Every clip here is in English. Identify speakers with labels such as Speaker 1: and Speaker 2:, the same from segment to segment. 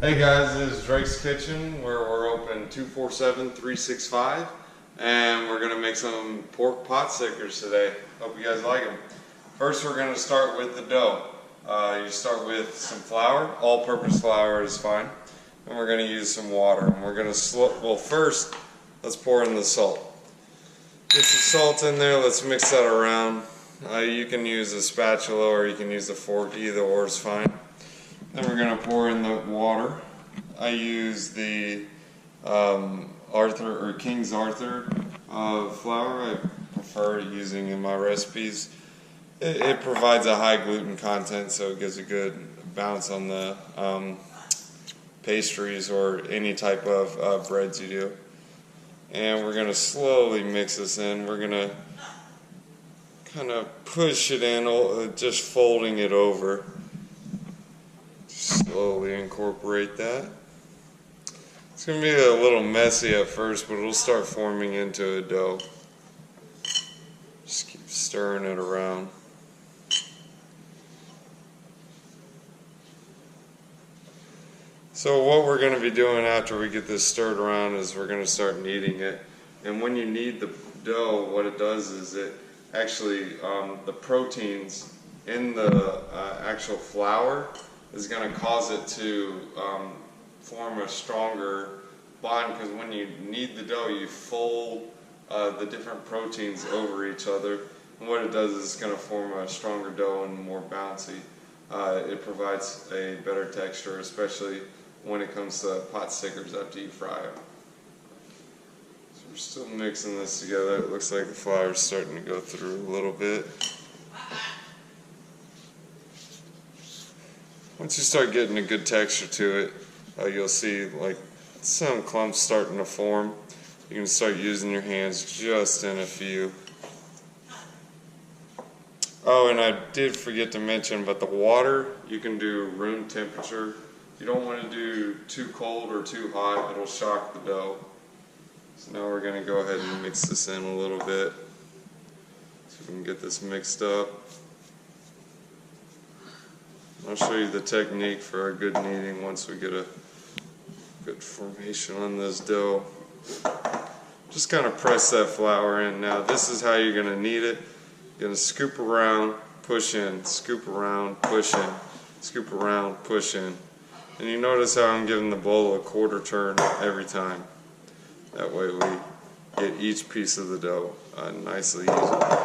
Speaker 1: Hey guys, this is Drake's Kitchen, where we're open 247-365, and we're gonna make some pork pot stickers today. Hope you guys like them. First, we're gonna start with the dough. You start with some flour. All-purpose flour is fine, and we're gonna use some water. And we're gonna well, first, let's pour in the salt. Get some salt in there. Let's mix that around. You can use a spatula or you can use a fork. Either or is fine. Then we're going to pour in the water. I use the King's Arthur flour. I prefer using in my recipes. It provides a high gluten content, so it gives a good bounce on the pastries or any type of breads you do. And we're going to slowly mix this in. We're going to kind of push it in, just folding it over. Slowly incorporate that. It's going to be a little messy at first, but it'll start forming into a dough. Just keep stirring it around. So what we're going to be doing after we get this stirred around is we're going to start kneading it. And when you knead the dough, what it does is it actually, the proteins in the actual flour is going to cause it to form a stronger bond, because when you knead the dough, you fold the different proteins over each other, and what it does is it's going to form a stronger dough and more bouncy. It provides a better texture, especially when it comes to pot stickers after you fry them. So we're still mixing this together. It looks like the flour is starting to go through a little bit. Once you start getting a good texture to it, you'll see like some clumps starting to form. You can start using your hands just in a few. Oh, and I did forget to mention, but the water, you can do room temperature. You don't want to do too cold or too hot, it'll shock the dough. So now we're going to go ahead and mix this in a little bit so we can get this mixed up. I'll show you the technique for a good kneading once we get a good formation on this dough. Just kind of press that flour in. Now this is how you're going to knead it. You're going to scoop around, push in, scoop around, push in, scoop around, push in. And you notice how I'm giving the bowl a quarter turn every time. That way we get each piece of the dough nicely easy.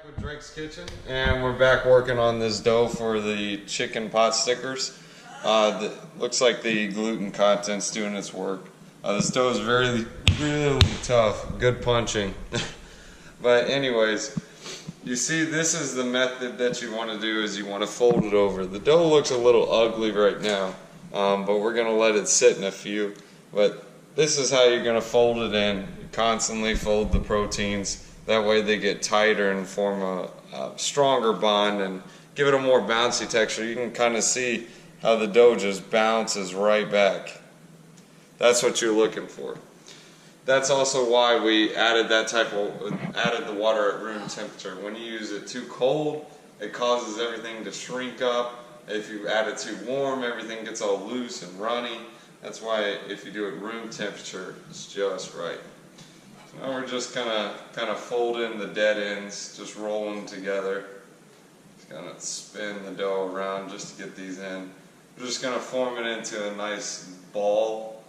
Speaker 1: With Drake's Kitchen, and we're back working on this dough for the chicken pot stickers. Looks like the gluten content's doing its work. This dough is really tough, good punching. But anyways, you see, this is the method that you want to do, is you want to fold it over. The dough looks a little ugly right now, but we're going to let it sit in a few. But this is how you're going to fold it in. Constantly fold the proteins. That way they get tighter and form a stronger bond and give it a more bouncy texture. You can kind of see how the dough just bounces right back. That's what you're looking for. That's also why we added added the water at room temperature. When you use it too cold, it causes everything to shrink up. If you add it too warm, everything gets all loose and runny. That's why if you do it room temperature, it's just right. Now we're just kind of folding the dead ends, just rolling together. Just kind of spin the dough around just to get these in. We're just going to form it into a nice ball.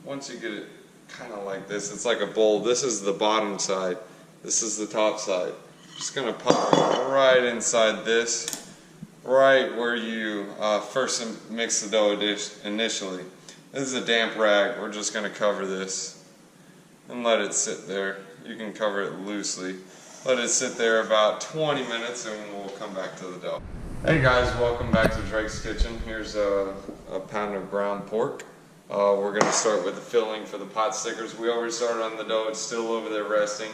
Speaker 1: Once you get it kind of like this, it's like a bowl. This is the bottom side. This is the top side. Just going to pop it right inside this, right where you first mix the dough initially. This is a damp rag. We're just going to cover this and let it sit there. You can cover it loosely. Let it sit there about 20 minutes and we'll come back to the dough. Hey guys, welcome back to Drake's Kitchen. Here's a pound of ground pork. We're going to start with the filling for the pot stickers. We already started on the dough. It's still over there resting.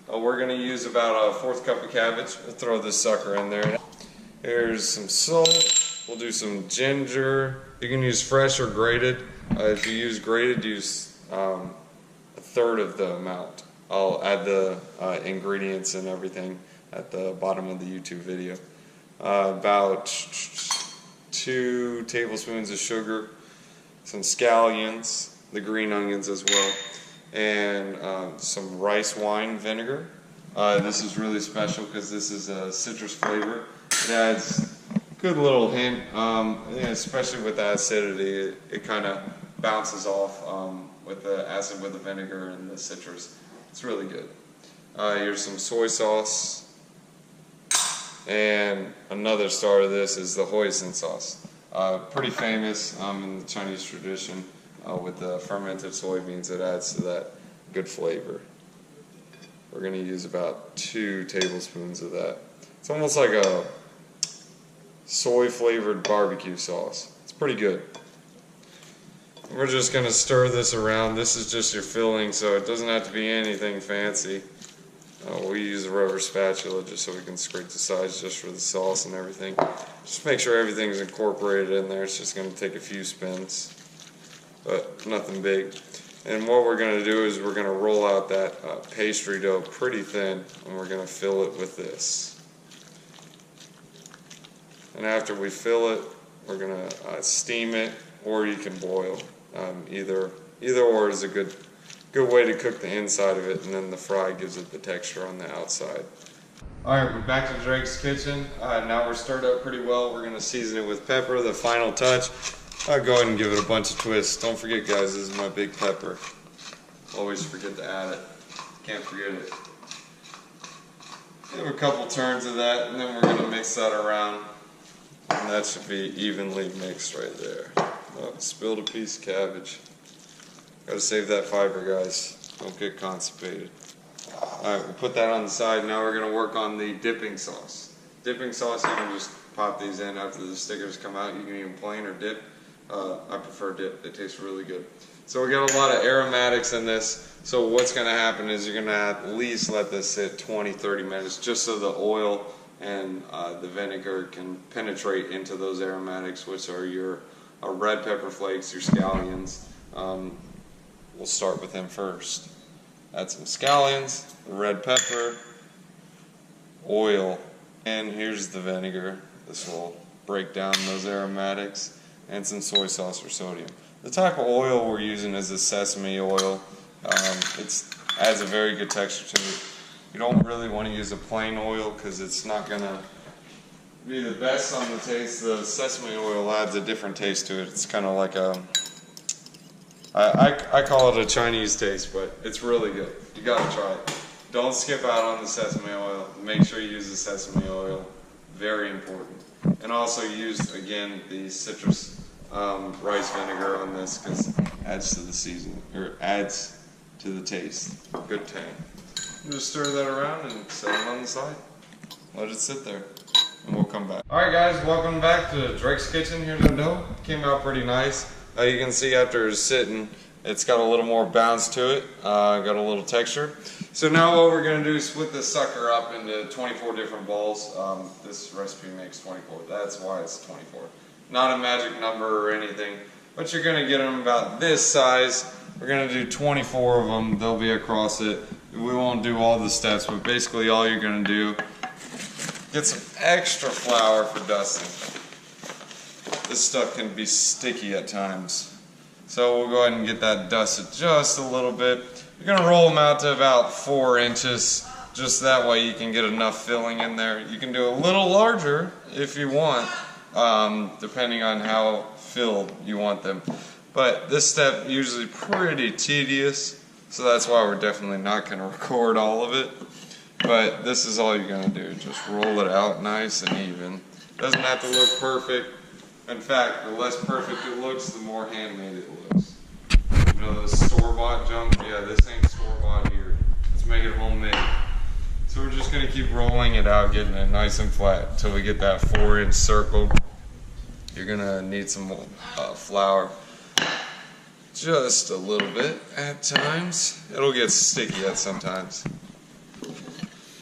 Speaker 1: We're going to use about a 1/4 cup of cabbage. We'll throw this sucker in there. Here's some salt. We'll do some ginger. You can use fresh or grated. If you use grated, use a third of the amount. I'll add the ingredients and everything at the bottom of the YouTube video. About 2 tablespoons of sugar, some scallions, the green onions as well, and some rice wine vinegar. This is really special because this is a citrus flavor. It adds a good little hint, especially with the acidity. It kind of bounces off with the acid with the vinegar and the citrus. It's really good. Here's some soy sauce. And another star of this is the hoisin sauce. Pretty famous in the Chinese tradition with the fermented soybeans. It adds to that good flavor. We're going to use about 2 tablespoons of that. It's almost like a soy flavored barbecue sauce. It's pretty good. We're just going to stir this around. This is just your filling, so it doesn't have to be anything fancy. We use a rubber spatula just so we can scrape the sides just for the sauce and everything. Just make sure everything's incorporated in there. It's just going to take a few spins, but nothing big. And what we're going to do is we're going to roll out that pastry dough pretty thin, and we're going to fill it with this. And after we fill it, we're going to steam it, or you can boil. Either or is a good way to cook the inside of it, and then the fry gives it the texture on the outside. Alright, we're back to Drake's kitchen. Now we're stirred up pretty well. We're going to season it with pepper, the final touch. I'll go ahead and give it a bunch of twists. Don't forget, guys, this is my big pepper. Always forget to add it. Can't forget it. Give a couple turns of that, and then we're going to mix that around. And that should be evenly mixed right there. Oh, spilled a piece of cabbage. Gotta save that fiber, guys. Don't get constipated. Alright, we'll put that on the side. Now we're going to work on the dipping sauce. Dipping sauce, you can just pop these in after the stickers come out. You can even plain or dip. I prefer dip. It tastes really good. So we got a lot of aromatics in this. So what's going to happen is you're going to at least let this sit 20-30 minutes just so the oil and the vinegar can penetrate into those aromatics, which are your red pepper flakes, your scallions. We'll start with them first. Add some scallions, red pepper, oil, and here's the vinegar. This will break down those aromatics, and some soy sauce or sodium. The type of oil we're using is the sesame oil. It adds a very good texture to it. You don't really want to use a plain oil because it's not going to be the best on the taste. The sesame oil adds a different taste to it. It's kind of like a, I call it a Chinese taste, but it's really good. You gotta try it. Don't skip out on the sesame oil. Make sure you use the sesame oil. Very important. And also use, again, the citrus rice vinegar on this because it adds to the seasoning, or adds to the taste. Good tang. Just stir that around and set it on the side. Let it sit there. And we'll come back. Alright guys, welcome back to Drake's Kitchen. Here's the dough. Came out pretty nice. You can see after it's sitting, it's got a little more bounce to it. Got a little texture. So now what we're going to do is split this sucker up into 24 different balls. This recipe makes 24. That's why it's 24. Not a magic number or anything, but you're going to get them about this size. We're going to do 24 of them. They'll be across it. We won't do all the steps, but basically all you're going to do, get some extra flour for dusting. This stuff can be sticky at times. So we'll go ahead and get that dusted just a little bit. You're going to roll them out to about 4 inches. Just that way you can get enough filling in there. You can do a little larger if you want, depending on how filled you want them. But this step usually pretty tedious, so that's why we're definitely not going to record all of it. But this is all you're going to do. Just roll it out nice and even. Doesn't have to look perfect. In fact, the less perfect it looks, the more handmade it looks. You know the store-bought junk? Yeah, this ain't store-bought here. Let's make it homemade. So we're just going to keep rolling it out, getting it nice and flat until we get that 4-inch circle. You're going to need some flour. Just a little bit at times. It'll get sticky at sometimes.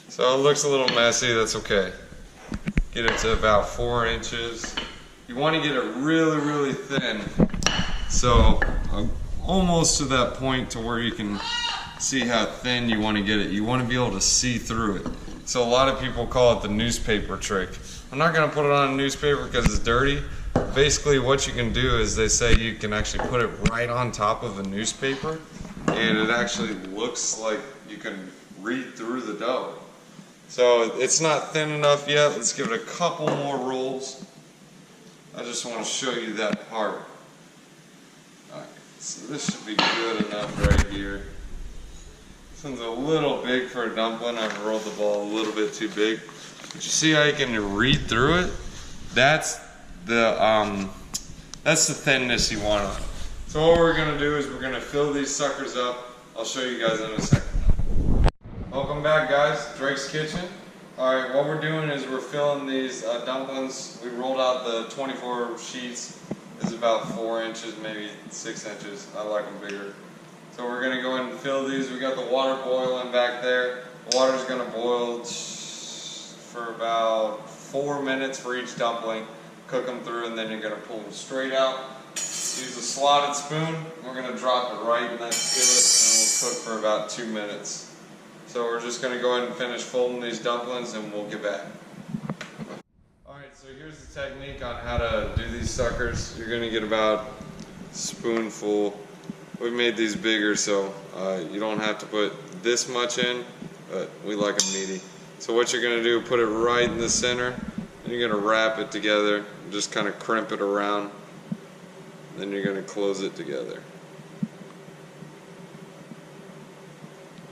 Speaker 1: So it looks a little messy, that's okay. Get it to about 4 inches. You want to get it really, really thin. So almost to that point to where you can see how thin you want to get it. You want to be able to see through it. So a lot of people call it the newspaper trick. I'm not going to put it on a newspaper because it's dirty. Basically what you can do is they say you can actually put it right on top of a newspaper and it actually looks like you can read through the dough. So it's not thin enough yet. Let's give it a couple more rolls. I just want to show you that part. Alright, so this should be good enough right here. This one's a little big for a dumpling. I've rolled the ball a little bit too big. But you see how you can read through it? That's the thinness you want on it. So what we're going to do is we're going to fill these suckers up. I'll show you guys in a second. Welcome back, guys. Drake's Kitchen. Alright, what we're doing is we're filling these dumplings. We rolled out the 24 sheets. It's about 4 inches, maybe 6 inches. I like them bigger. So we're going to go ahead and fill these. We got the water boiling back there. The water's going to boil for about 4 minutes for each dumpling. Cook them through and then you're going to pull them straight out. Use a slotted spoon. We're going to drop it right in that skillet and we'll cook for about 2 minutes. So we're just going to go ahead and finish folding these dumplings and we'll get back. Alright, so here's the technique on how to do these suckers. You're going to get about a spoonful. We've made these bigger so you don't have to put this much in, but we like them meaty. So what you're going to do, put it right in the center, and you're going to wrap it together, and just kind of crimp it around, then you're going to close it together.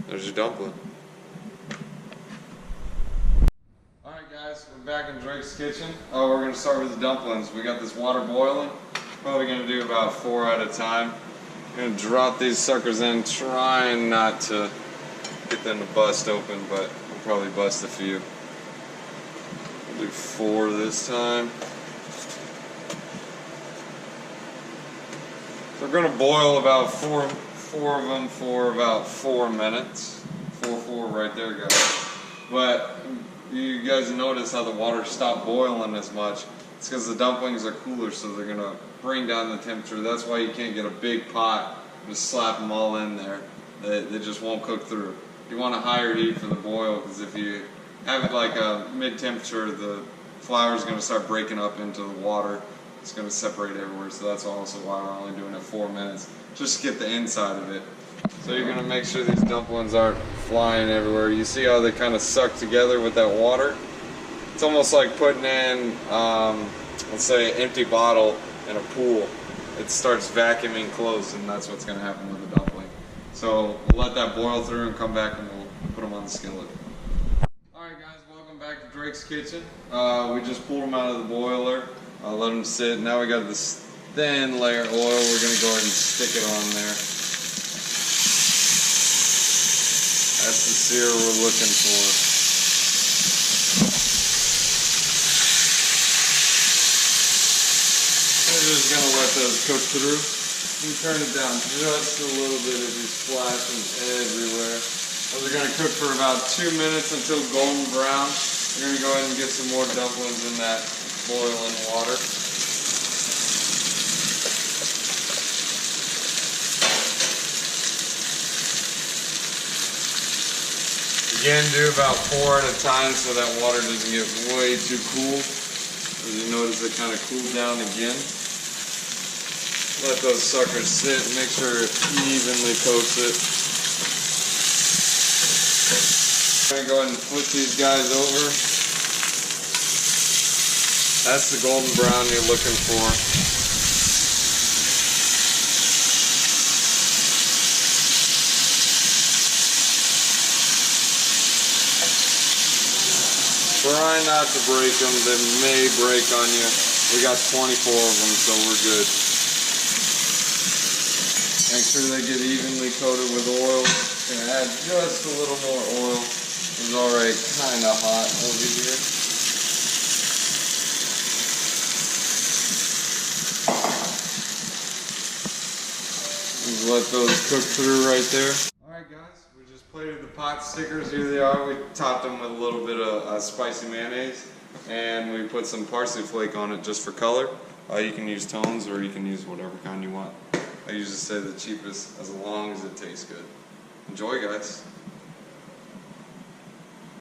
Speaker 1: There's your dumpling. Alright guys, we're back in Drake's Kitchen. We're going to start with the dumplings. We got this water boiling. Probably going to do about 4 at a time. Going to drop these suckers in, trying not to get them to bust open, but we'll probably bust a few. We'll do 4 this time. So we're going to boil about four of them for about 4 minutes. 4 right there, guys. But you guys notice how the water stopped boiling as much. It's because the dumplings are cooler, so they're going to bring down the temperature. That's why you can't get a big pot and just slap them all in there. They just won't cook through. You want a higher heat for the boil, because if you have it like a mid-temperature, the flour is going to start breaking up into the water. It's going to separate everywhere, so that's also why we're only doing it 4 minutes. Just to get the inside of it. So you're going to make sure these dumplings aren't flying everywhere. You see how they kind of suck together with that water? It's almost like putting in, let's say, an empty bottle in a pool. It starts vacuuming close, and that's what's going to happen with the dumpling. So we'll let that boil through and come back and we'll put them on the skillet. Alright guys, welcome back to Drake's Kitchen. We just pulled them out of the boiler, let them sit. Now we got this thin layer of oil. We're going to go ahead and stick it on there. That's the sear we're looking for. We're just going to let those cook through. You turn it down just a little bit if you're splashing everywhere. Those are going to cook for about 2 minutes until golden brown. We're going to go ahead and get some more dumplings in that boiling water. Again, do about 4 at a time so that water doesn't get way too cool. As you notice, it kind of cooled down again. Let those suckers sit, make sure it evenly coats it. I'm going to go ahead and flip these guys over. That's the golden brown you're looking for. Try not to break them, they may break on you. We got 24 of them, so we're good. Make sure they get evenly coated with oil. Gonna add just a little more oil. It's already kind of hot over here. Just let those cook through right there. Alright guys, we just plated the Potstickers. Here they are. We topped them with a little bit of spicy mayonnaise. And we put some parsley flake on it just for color. You can use tones or you can use whatever kind you want. I usually say the cheapest as long as it tastes good. Enjoy, guys.